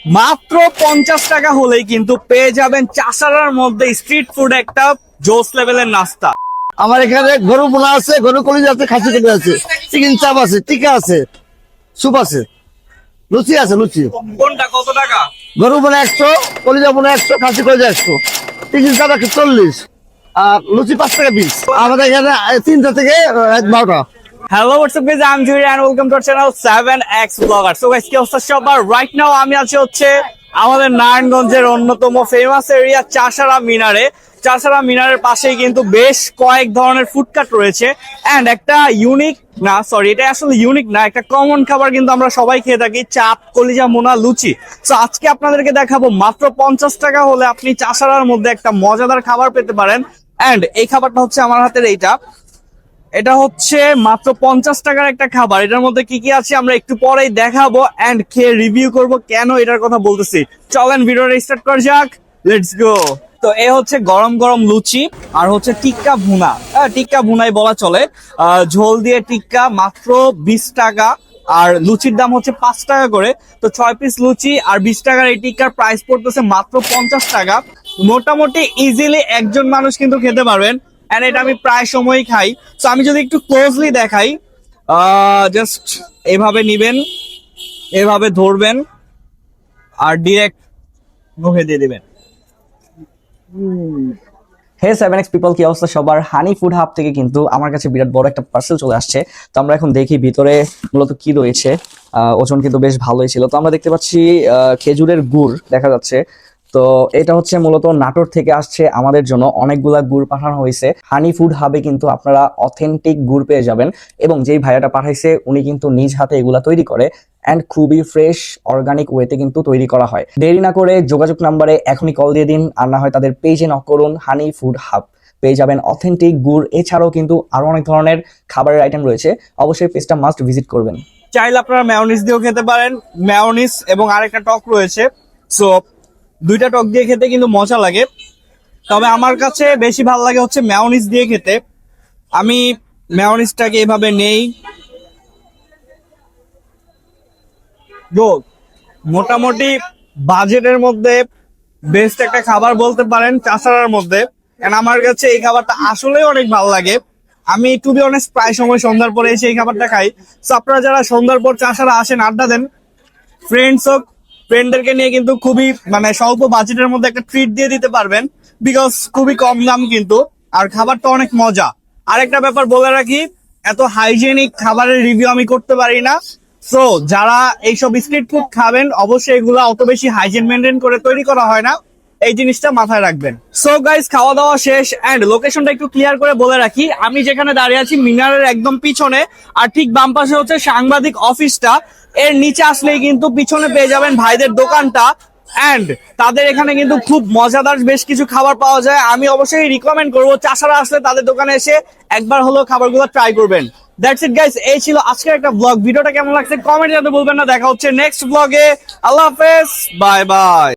মাত্র 50 টাকা হলেই কিন্তু পেয়ে যাবেন চাষারার মধ্যে স্ট্রিট ফুড একটা জোস লেভেলের নাস্তা। আমার এখানে গরু বোনা আছে, গরু কলিজা আছে, খাসি কলিজা আছে, চিকেন চাপ আছে, টিকা আছে, স্যুপ আছে, লুচি আছে, লুচি। কোনটা কত টাকা? গরু বোনা 100, কলিজা বোনা 100, খাসি কলিজা 100, চিকেন চাপ 140, আর লুচি 5 টাকা পিস। আমাদের এখানে 3টা থেকে 12টা। Hello WhatsApp guys, I am Juri and welcome to our channel 7x blogger. So guys, কি অবস্থা সবার? রাইট নাও আমি আছি হচ্ছে আমাদের নারায়ণগঞ্জের অন্যতম ফেমাস এরিয়া চাষারা মিনারে। চাষারা মিনারের পাশেই কিন্তু বেশ কয়েক ধরনের ফুডকার্ট রয়েছে এন্ড একটা ইউনিক না, সরি, এটা আসলে ইউনিক না, একটা কমন খাবার কিন্তু আমরা সবাই খেয়ে থাকি, চাপ, কলিজা, মোনা, লুচি। সো আজকে আপনাদেরকে দেখাবো মাত্র 50 টাকা হলে আপনি চাষারার মধ্যে একটা মজাদার খাবার পেতে পারেন। এন্ড এই খাবারটা হচ্ছে আমার হাতের এইটা। এটা হচ্ছে মাত্র 50 টাকার একটা খাবার। এটার মধ্যে কি কি আছে আমরা একটু পরেই দেখাবো এন্ড খেয়ে রিভিউ করব কেন এটার কথা বলতেছি। চলেন ভিডিওটা স্টার্ট করা যাক, লেটস গো। তো এ হচ্ছে গরম গরম লুচি আর হচ্ছে টিক্কা ভুনা। টিক্কা ভুনাই বলা চলে। ঝোল দিয়ে টিক্কা মাত্র 20 টাকা, আর লুচির দাম হচ্ছে 5 টাকা করে। তো 6 পিস লুচি আর 20 টাকার এই টিক্কার প্রাইস পড়তেছে মাত্র 50 টাকা। মোটামুটি ইজিলি একজন মানুষ কিন্তু খেতে পারবেন। এন্ড এটা আমি প্রায় সময়ই খাই। তো আমি যদি একটু ক্লোজলি দেখাই, জাস্ট এভাবে নিবেন, এভাবে ধরবেন আর ডিরেক্ট মুখে দিয়ে দিবেন। হে 7x পিপল, কি অবস্থা সবার? হানি ফুড হাব থেকে কিন্তু আমার কাছে বিরাট বড় একটা পার্সেল চলে আসছে। তো আমরা এখন দেখি ভিতরে মূলত কি রয়েছে। ওজন কিন্তু বেশ ভালোই ছিল। তো আমরা দেখতে পাচ্ছি খেজুরের গুড় দেখা যাচ্ছে। তো এটা হচ্ছে মূলত নাটোর থেকে আসছে আমাদের জন্য, অনেকগুলা গুড় পাঠানো হয়েছে। হানি ফুড হাবে কিন্তু আপনারা অথেন্টিক গুড় পেয়ে যাবেন, এবং যেই ভাইয়াটা পাঠাইছে উনি কিন্তু নিজ হাতে এগুলা তৈরি করে এন্ড খুবই ফ্রেশ অর্গানিক ওয়েতে কিন্তু তৈরি করা হয়। দেরি না করে যোগাযোগ নাম্বারে এখনই কল দিয়ে দিন, আর না হয় তাদের পেজে নক করুন। হানি ফুড হাব পেয়ে যাবেন অথেন্টিক গুড়। এছাড়াও কিন্তু আরো অনেক ধরনের খাবারের আইটেম রয়েছে, অবশ্যই পেজটা মাস্ট ভিজিট করবেন। চাইলে আপনারা মেয়োনিজ দিয়েও খেতে পারেন, মেয়োনিজ এবং আরেকটা টক রয়েছে। সো দুইটা টক দিয়ে খেতে কিন্তু মজা লাগে, তবে আমার কাছে বেশি ভালো লাগে হচ্ছে মেয়োনিজ দিয়ে খেতে। আমি মেয়োনিজটাকে এভাবে নেই। মোটামুটি বাজেটের মধ্যে বেস্ট একটা খাবার বলতে পারেন চাষারার মধ্যে। কারণ আমার কাছে এই খাবারটা আসলেই অনেক ভালো লাগে। আমি টু বি অনেস্ট প্রায় সময় সন্ধ্যার পরে এসে এই খাবারটা খাই। তো আপনারা যারা সন্ধ্যার পর চাষারা আসেন, আড্ডা দেন, ফ্রেন্ডস হোক, ফ্রেন্ডদেরকে নিয়ে কিন্তু খুবই স্বল্প বাজেটের মধ্যে একটা ট্রিট দিয়ে দিতে পারবেন, বিকজ খুবই কম দাম কিন্তু, আর খাবারটা অনেক মজা। আরেকটা ব্যাপার বলে রাখি, এত হাইজেনিক খাবারের রিভিউ আমি করতে পারি না। সো যারা এইসব স্ট্রিট ফুড খাবেন, অবশ্যই এগুলো অত বেশি হাইজিন মেনটেন করে তৈরি করা হয় না, এই জিনিসটা মাথায় রাখবেন। সো গাইস, খাওয়া দাওয়া শেষ এন্ড লোকেশনটা একটু ক্লিয়ার করে বলে রাখি। আমি যেখানে দাঁড়িয়ে আছি মিনারের একদম পিছনে, আর ঠিক বাম পাশে হচ্ছে সাংবাদিক অফিসটা। এর নিচে আসলেই কিন্তু পিছনে পেয়ে যাবেন ভাইদের দোকানটা এন্ড তাদের এখানে কিন্তু খুব মজাদার বেশ কিছু খাবার পাওয়া যায়। আমি অবশ্যই রিকমেন্ড করবো চাষারা আসলে তাদের দোকানে এসে একবার হলেও খাবারগুলো ট্রাই করবেন। দ্যাটস ইট গাইস, এই ছিল আজকের একটা ব্লগ। ভিডিওটা কেমন লাগছে কমেন্ট জানাতে ভুলবেন না। দেখা হচ্ছে নেক্সট ব্লগে। আল্লাহ হাফেজ, বাই বাই।